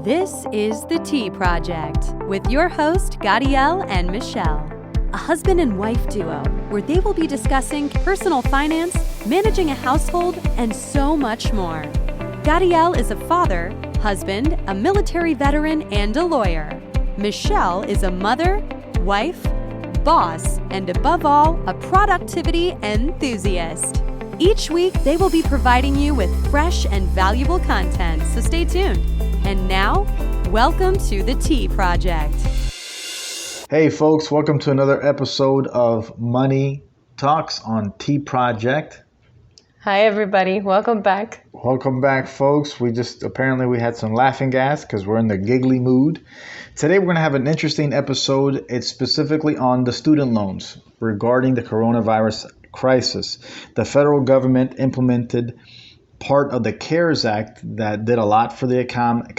This is The Tea Project with your host, Gadiel and Michelle, a husband and wife duo where they will be discussing personal finance, managing a household, and so much more. Gadiel is a father, husband, a military veteran, and a lawyer. Michelle is a mother, wife, boss, and above all, a productivity enthusiast. Each week, they will be providing you with fresh and valuable content, so stay tuned. And now, welcome to The Tea Project. Hey folks, welcome to another episode of Money Talks on Tea Project. Hi everybody, welcome back. Welcome back folks. We had some laughing gas because we're in the giggly mood. Today we're going to have an interesting episode. It's specifically on the student loans regarding the coronavirus crisis. The federal government implemented part of the CARES Act that did a lot for the economy,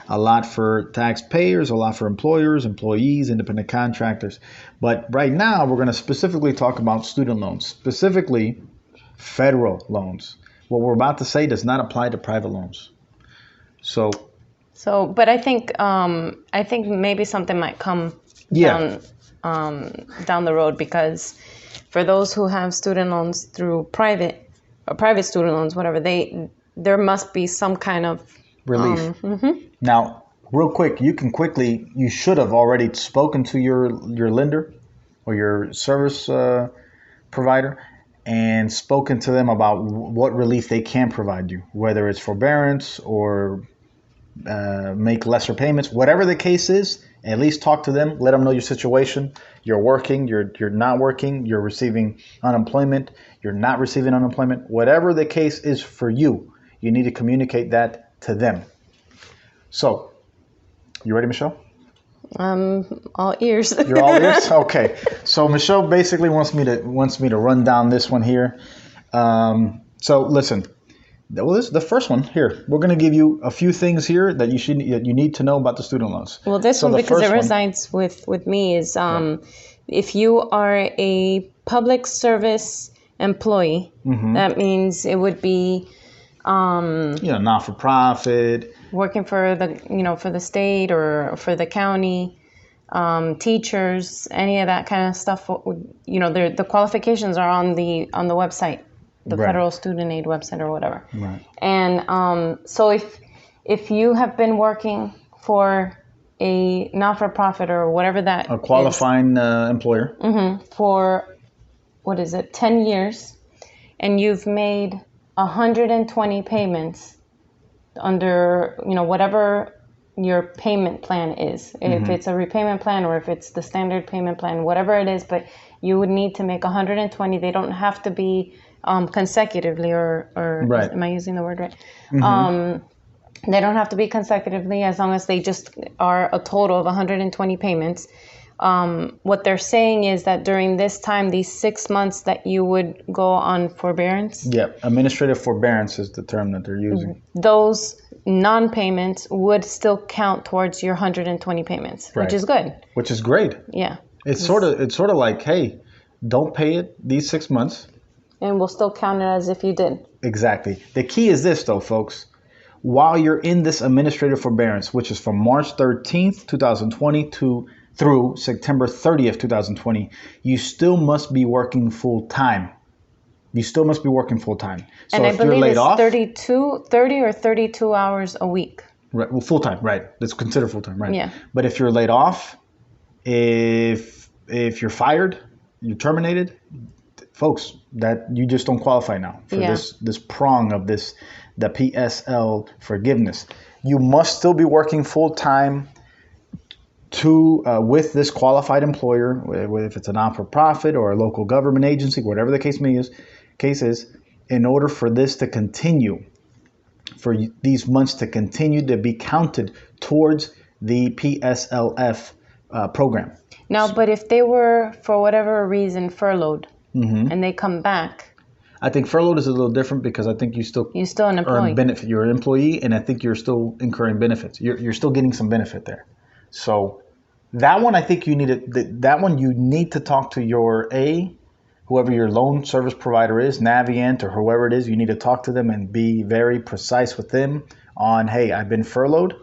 a lot for taxpayers, a lot for employers, employees, independent contractors. But right now, we're going to specifically talk about student loans, specifically federal loans. What we're about to say does not apply to private loans. But I think maybe something might come down the road, because for those who have student loans through private student loans, whatever, there must be some kind of relief. Now, real quick, you should have already spoken to your lender or your service provider and spoken to them about what relief they can provide you, whether it's forbearance or make lesser payments, whatever the case is. At least talk to them, let them know your situation. You're working, you're not working, you're receiving unemployment, you're not receiving unemployment. Whatever the case is for you, you need to communicate that to them. So, you ready, Michelle? All ears. You're all ears? Okay. So Michelle basically wants me to run down this one here. So listen. Well, this is the first one here. We're going to give you a few things here that you need to know about the student loans. Well, this one, because it resides with me, is if you are a public service employee, that means it would be not for profit, working for the state or for the county, teachers, any of that kind of stuff. The qualifications are on the website. The Federal Student Aid website or whatever. Right. And so if you have been working for a not-for-profit or whatever that a qualifying employer for 10 years, and you've made 120 payments under whatever your payment plan is, if it's a repayment plan or if it's the standard payment plan, whatever it is, but you would need to make 120. They don't have to be consecutively or right. Am I using the word right? They don't have to be consecutively, as long as they just are a total of 120 payments. What they're saying is that during this time, these 6 months that you would go on forbearance. Yeah, administrative forbearance is the term that they're using. Those non-payments would still count towards your 120 payments, right. Which is good. Which is great. Yeah. It's sort of like, hey, don't pay it these 6 months. And we'll still count it as if you did. Exactly. The key is this, though, folks. While you're in this administrative forbearance, which is from March 13th, 2020 through September 30th, 2020, you still must be working full time. So and I if believe you're laid it's off, 30 or 32 hours a week. Right. Well, full time, right? That's considered full time, right? Yeah. But if you're laid off, if you're fired, you're terminated, folks, that you just don't qualify now for this prong of the PSL forgiveness. You must still be working full time with this qualified employer, if it's a not-for-profit or a local government agency, whatever the case is, in order for this to continue, for these months to continue to be counted towards the PSLF program. Now, but if they were, for whatever reason, furloughed, and they come back, I think furloughed is a little different, because I think you're still an employee. Earn benefit. You're an employee, and I think you're still incurring benefits. You're still getting some benefit there. So that one, I think you need to talk to your whoever your loan service provider is, Navient or whoever it is, you need to talk to them and be very precise with them on, hey, I've been furloughed.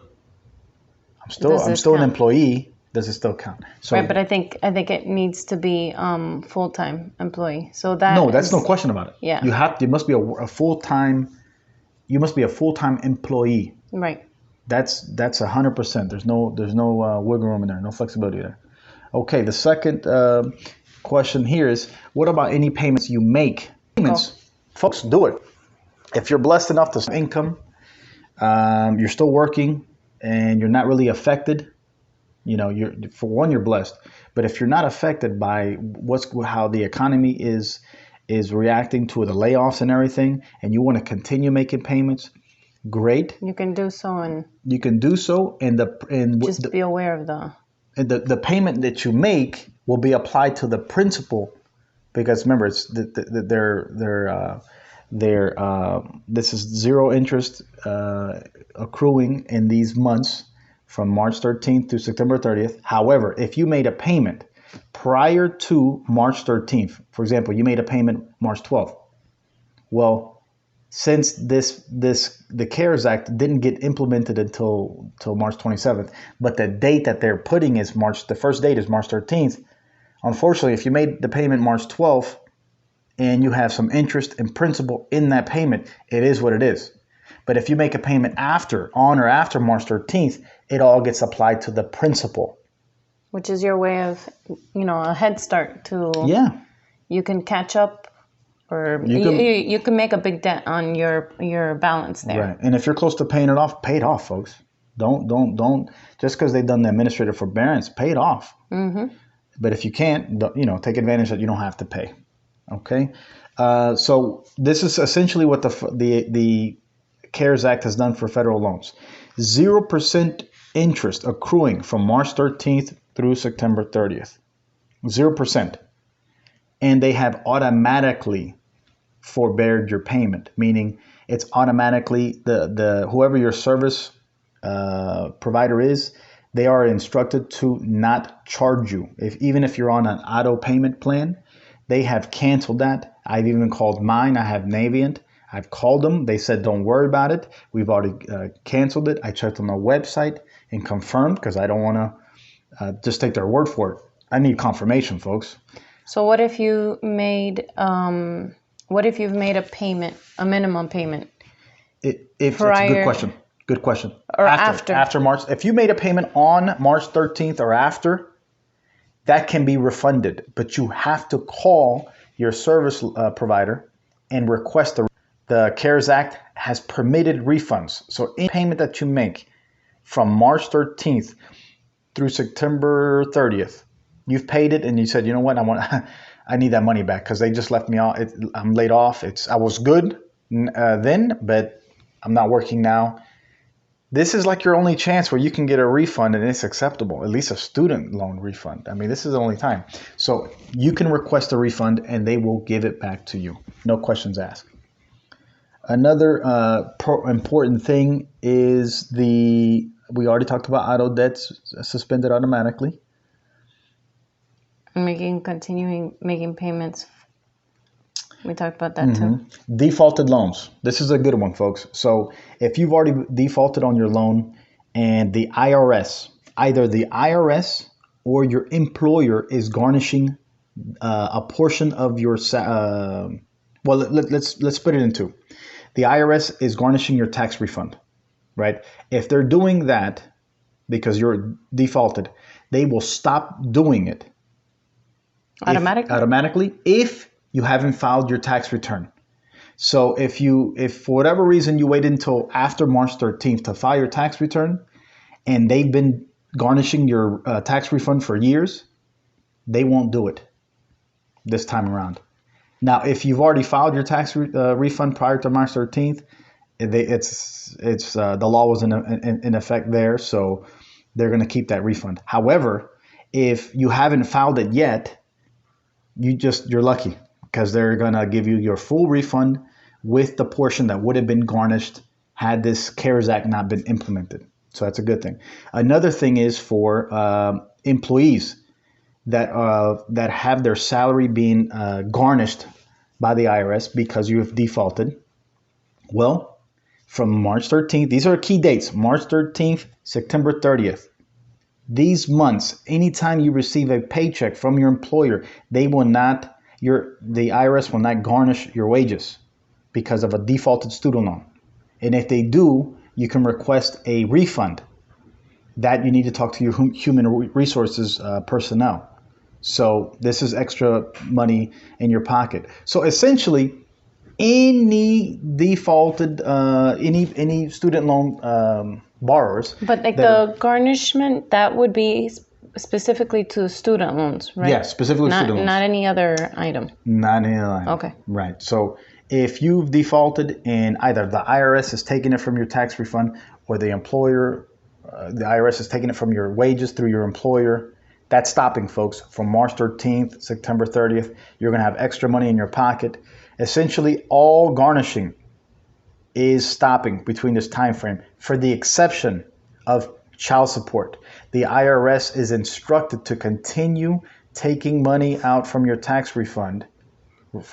I'm still an employee. Does it still count? So, right, but I think it needs to be full-time employee. So that no, that's no question about it. Yeah. You must be a full-time. You must be a full-time employee. Right. That's 100%. There's no wiggle room in there. No flexibility there. Okay. The second question here is, what about any payments you make? Payments, folks, do it. If you're blessed enough to have income, you're still working, and you're not really affected. You're blessed. But if you're not affected by how the economy is reacting to the layoffs and everything, and you want to continue making payments, great. You can do so, and just be aware of the payment that you make will be applied to the principal, because remember, it's this is zero interest accruing in these months from March 13th to September 30th. However, if you made a payment prior to March 13th, for example, you made a payment March 12th. Well, since the CARES Act didn't get implemented until March 27th, but the date that they're putting is the first date is March 13th. Unfortunately, if you made the payment March 12th and you have some interest and principal in that payment, it is what it is. But if you make a payment on or after March 13th, it all gets applied to the principal. Which is your way of, a head start to. Yeah. You can catch up, or you can make a big dent on your balance there. Right. And if you're close to paying it off, pay it off, folks. Don't just because they've done the administrative forbearance, pay it off. Mm-hmm. But if you can't, take advantage that you don't have to pay. Okay. So this is essentially what the CARES Act has done for federal loans. 0% interest accruing from March 13th through September 30th. 0%. And they have automatically forbeared your payment, meaning it's automatically the whoever your service provider is, they are instructed to not charge you. Even if you're on an auto payment plan, they have canceled that. I've even called mine. I have Navient. I've called them. They said, don't worry about it. We've already canceled it. I checked on the website and confirmed, because I don't want to just take their word for it. I need confirmation, folks. So what if you've made a payment, a minimum payment? It's a good question. Good question. Or after. After March. If you made a payment on March 13th or after, that can be refunded. But you have to call your service provider and request the CARES Act has permitted refunds. So any payment that you make from March 13th through September 30th, you've paid it and you said, you know what, I need that money back because they just left me off. I'm laid off. I was good then, but I'm not working now. This is like your only chance where you can get a refund and it's acceptable, at least a student loan refund. I mean, this is the only time. So you can request a refund and they will give it back to you. No questions asked. Another important thing is we already talked about auto debts suspended automatically. Continuing making payments. We talked about that too. Defaulted loans. This is a good one, folks. So if you've already defaulted on your loan and the IRS, either the IRS or your employer is garnishing a portion of your, let's split it in two. The IRS is garnishing your tax refund, right? If they're doing that because you're defaulted, they will stop doing it. Automatically if you haven't filed your tax return. So if for whatever reason you waited until after March 13th to file your tax return and they've been garnishing your tax refund for years, they won't do it this time around. Now, if you've already filed your tax refund prior to March 13th, the law was in effect there, so they're going to keep that refund. However, if you haven't filed it yet, you're lucky because they're going to give you your full refund with the portion that would have been garnished had this CARES Act not been implemented. So that's a good thing. Another thing is for employees. that have their salary being garnished by the IRS because you have defaulted. Well, from March 13th, these are key dates, March 13th, September 30th. These months, anytime you receive a paycheck from your employer, the IRS will not garnish your wages because of a defaulted student loan. And if they do, you can request a refund. That you need to talk to your human resources personnel. So this is extra money in your pocket. So essentially, any defaulted, any student loan borrowers. But like the garnishment, that would be specifically to student loans, right? Yeah, specifically student loans. Not any other item. Not any other item. Okay. Right. So if you've defaulted and either the IRS is taking it from your tax refund or the employer, the IRS is taking it from your wages through your employer, that's stopping, folks. From March 13th, September 30th, you're going to have extra money in your pocket. Essentially, all garnishing is stopping between this time frame, for the exception of child support. The IRS is instructed to continue taking money out from your tax refund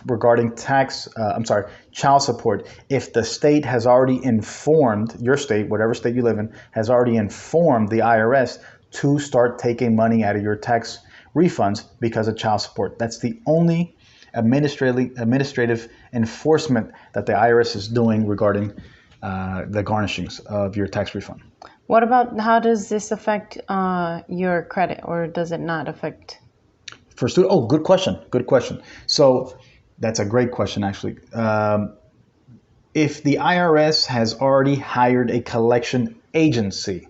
regarding child support if the state has already informed, your state, whatever state you live in, has already informed the IRS to start taking money out of your tax refunds because of child support. That's the only administrative enforcement that the IRS is doing regarding the garnishings of your tax refund. What about, how does this affect your credit, or does it not affect? For student, oh, good question. So that's a great question, actually. If the IRS has already hired a collection agency,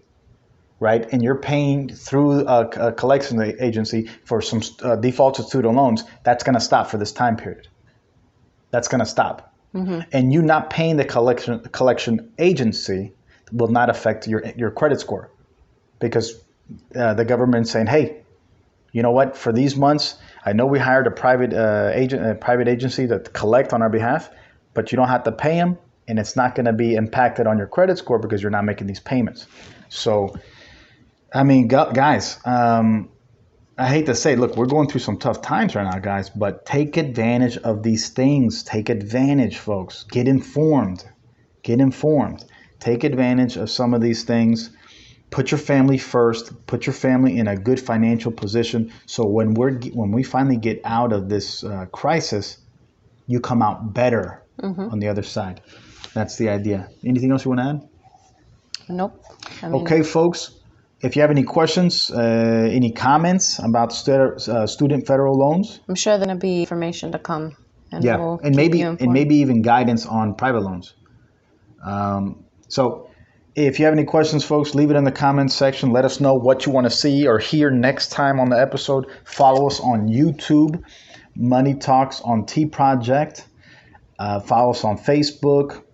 right, and you're paying through a collection agency for some defaulted student loans, that's going to stop for this time period. That's going to stop. Mm-hmm. And you not paying the collection agency will not affect your credit score, because the government's saying, hey, you know what, for these months, I know we hired a private agency to collect on our behalf, but you don't have to pay them, and it's not going to be impacted on your credit score because you're not making these payments. So, I mean, guys, I hate to say, look, we're going through some tough times right now, guys, but take advantage of these things. Take advantage, folks. Get informed. Take advantage of some of these things. Put your family first. Put your family in a good financial position, so when we finally get out of this crisis, you come out better on the other side. That's the idea. Anything else you want to add? Nope. Okay, folks. If you have any questions, any comments about student federal loans, I'm sure there's going to be information to come. And yeah, we'll and maybe even guidance on private loans. So if you have any questions, folks, leave it in the comments section. Let us know what you want to see or hear next time on the episode. Follow us on YouTube, Money Talks on T Project. Follow us on Facebook.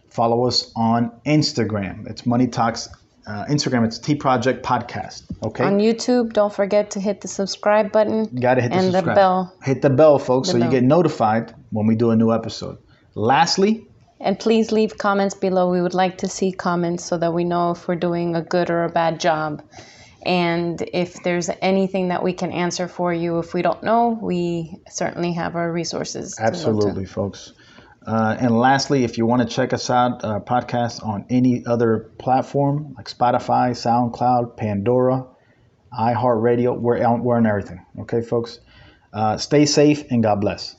Follow us on Instagram. It's Money Talks. Instagram, it's T Project Podcast. Okay. On YouTube, don't forget to hit the subscribe button. You gotta hit the subscribe. And the bell. Hit the bell, folks, so you get notified when we do a new episode. Lastly, and please leave comments below. We would like to see comments so that we know if we're doing a good or a bad job. And if there's anything that we can answer for you, if we don't know, we certainly have our resources. Absolutely, folks. And lastly, if you want to check us out, podcast on any other platform like Spotify, SoundCloud, Pandora, iHeartRadio, we're on everything. Okay, folks? Stay safe and God bless.